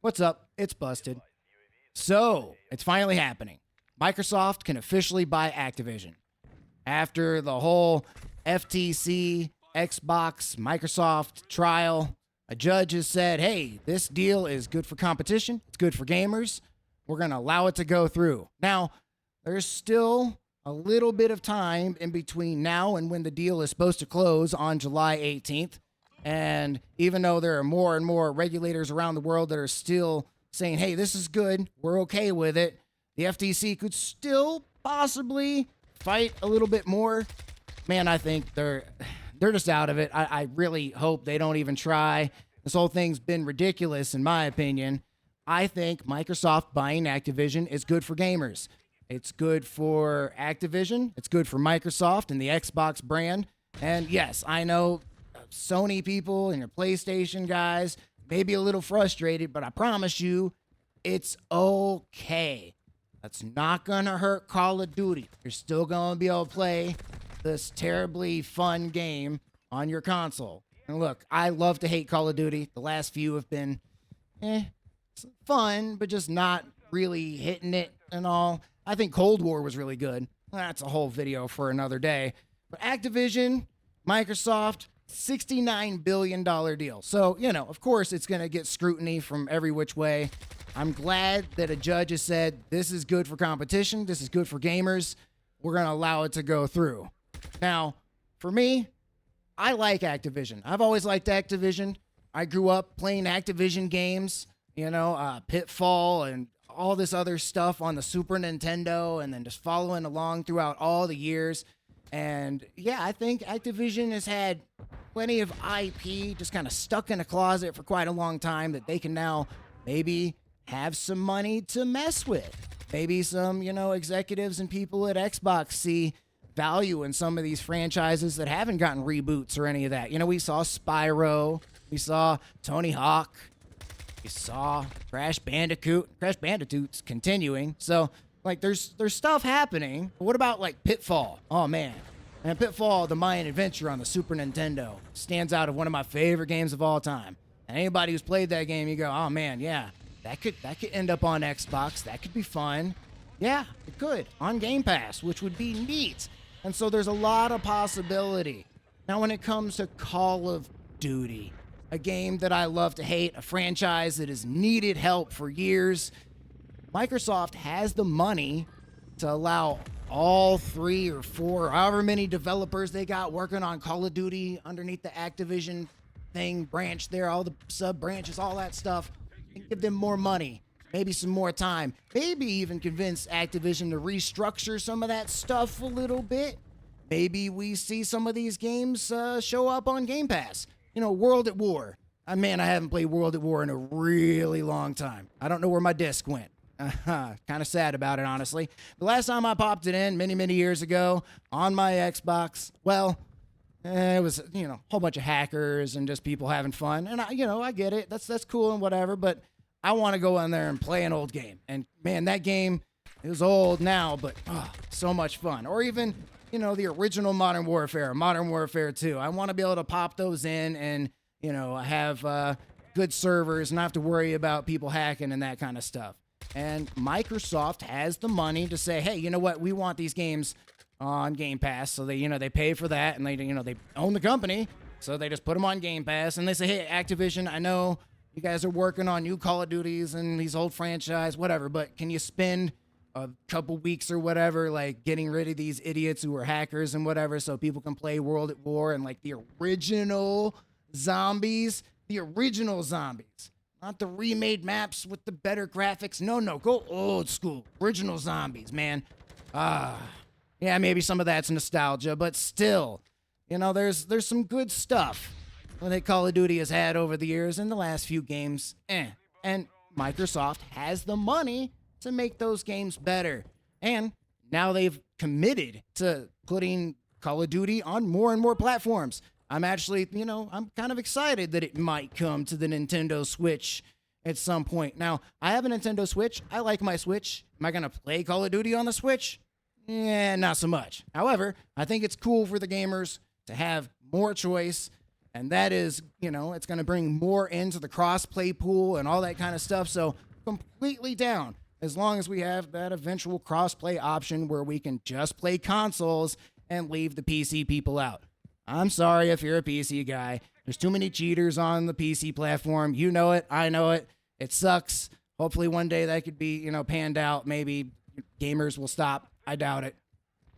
What's up? It's Busted. So, it's finally happening. Microsoft can officially buy Activision. After the whole FTC, Xbox, Microsoft trial, a judge has said, hey, this deal is good for competition, it's good for gamers. We're going to allow it to go through. Now, there's still a little bit of time in between now and when the deal is supposed to close on July 18th. And even though there are more and more regulators around the world that are still saying, hey, this is good, we're okay with it, the FTC could still possibly fight a little bit more. Man, I think they're just out of it. I really hope they don't even try. This whole thing's been ridiculous, in my opinion. I think Microsoft buying Activision is good for gamers. It's good for Activision. It's good for Microsoft and the Xbox brand. And yes, I know Sony people and your PlayStation guys may be a little frustrated, but I promise you, it's okay. That's not going to hurt Call of Duty. You're still going to be able to play this terribly fun game on your console. And look, I love to hate Call of Duty. The last few have been fun, but just not really hitting it and all. I think Cold War was really good. That's a whole video for another day. But Activision, Microsoft, $69 billion deal. So, of course, it's going to get scrutiny from every which way. I'm glad that a judge has said this is good for competition. This is good for gamers. We're going to allow it to go through. Now, for me, I like Activision. I've always liked Activision. I grew up playing Activision games, Pitfall and all this other stuff on the Super Nintendo, and then just following along throughout all the years. And yeah, I think Activision has had plenty of IP just kind of stuck in a closet for quite a long time that they can now maybe have some money to mess with. Maybe some, executives and people at Xbox see value in some of these franchises that haven't gotten reboots or any of that. We saw Spyro, we saw Tony Hawk, we saw Crash Bandicoot. Crash Bandicoot's continuing. So, there's stuff happening. But what about, Pitfall? Oh, man. And Pitfall, the Mayan Adventure on the Super Nintendo, stands out as one of my favorite games of all time. And anybody who's played that game, you go, oh, man, yeah, that could end up on Xbox. That could be fun. Yeah, it could. On Game Pass, which would be neat. And so there's a lot of possibility. Now, when it comes to Call of Duty, a game that I love to hate, a franchise that has needed help for years, Microsoft has the money to allow all 3 or 4, however many developers they got working on Call of Duty underneath the Activision thing, branch there, all the sub-branches, all that stuff, and give them more money, maybe some more time, maybe even convince Activision to restructure some of that stuff a little bit. Maybe we see some of these games show up on Game Pass. World at War. Man, I haven't played World at War in a really long time. I don't know where my disc went. Kind of sad about it, honestly. The last time I popped it in, many, many years ago, on my Xbox, it was, a whole bunch of hackers and just people having fun. And, I get it. That's cool and whatever, but I want to go in there and play an old game. And, man, that game is old now, but so much fun. Or even, the original Modern Warfare 2. I want to be able to pop those in and, have good servers and not have to worry about people hacking and that kind of stuff. And Microsoft has the money to say, hey, you know what? We want these games on Game Pass. So they pay for that, and they own the company. So they just put them on Game Pass, and they say, hey, Activision, I know you guys are working on new Call of Duties and these old franchise, whatever, but can you spend a couple weeks or whatever, getting rid of these idiots who are hackers and whatever, so people can play World at War and the original zombies, not the remade maps with the better graphics. No, go old school, original zombies, man. Yeah, maybe some of that's nostalgia, but still, there's some good stuff that Call of Duty has had over the years in the last few games. And Microsoft has the money to make those games better. And now they've committed to putting Call of Duty on more and more platforms. I'm actually, I'm kind of excited that it might come to the Nintendo Switch at some point. Now, I have a Nintendo Switch. I like my Switch. Am I going to play Call of Duty on the Switch? Yeah, not so much. However, I think it's cool for the gamers to have more choice And that is, it's going to bring more into the cross-play pool and all that kind of stuff. So completely down as long as we have that eventual cross-play option where we can just play consoles and leave the PC people out. I'm sorry if you're a PC guy. There's too many cheaters on the PC platform. You know it. I know it. It sucks. Hopefully one day that could be, panned out. Maybe gamers will stop. I doubt it.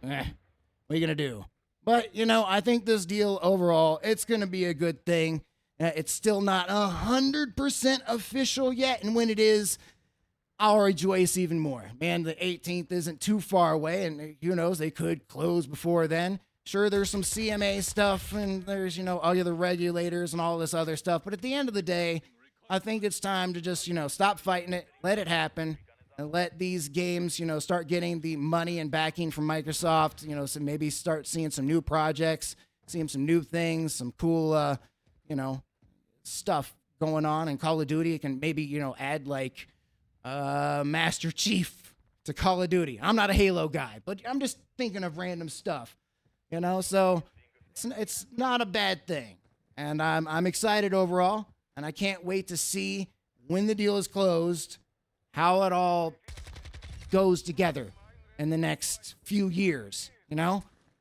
What are you going to do? But, I think this deal overall, it's going to be a good thing. It's still not 100% official yet. And when it is, I'll rejoice even more. Man, the 18th isn't too far away. And who knows, they could close before then. Sure, there's some CMA stuff and there's, all the other regulators and all this other stuff. But at the end of the day, I think it's time to just, stop fighting it, let it happen, and let these games, start getting the money and backing from Microsoft, so maybe start seeing some new projects, seeing some new things, some cool, stuff going on. And Call of Duty, it can maybe, add like Master Chief to Call of Duty. I'm not a Halo guy, but I'm just thinking of random stuff. So it's not a bad thing. And I'm excited overall, and I can't wait to see when the deal is closed, how it all goes together in the next few years,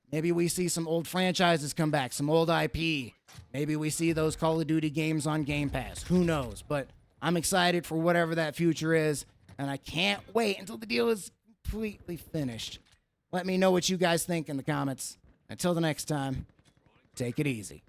Maybe we see some old franchises come back, some old IP. Maybe we see those Call of Duty games on Game Pass. Who knows? But I'm excited for whatever that future is, and I can't wait until the deal is completely finished. Let me know what you guys think in the comments. Until the next time, take it easy.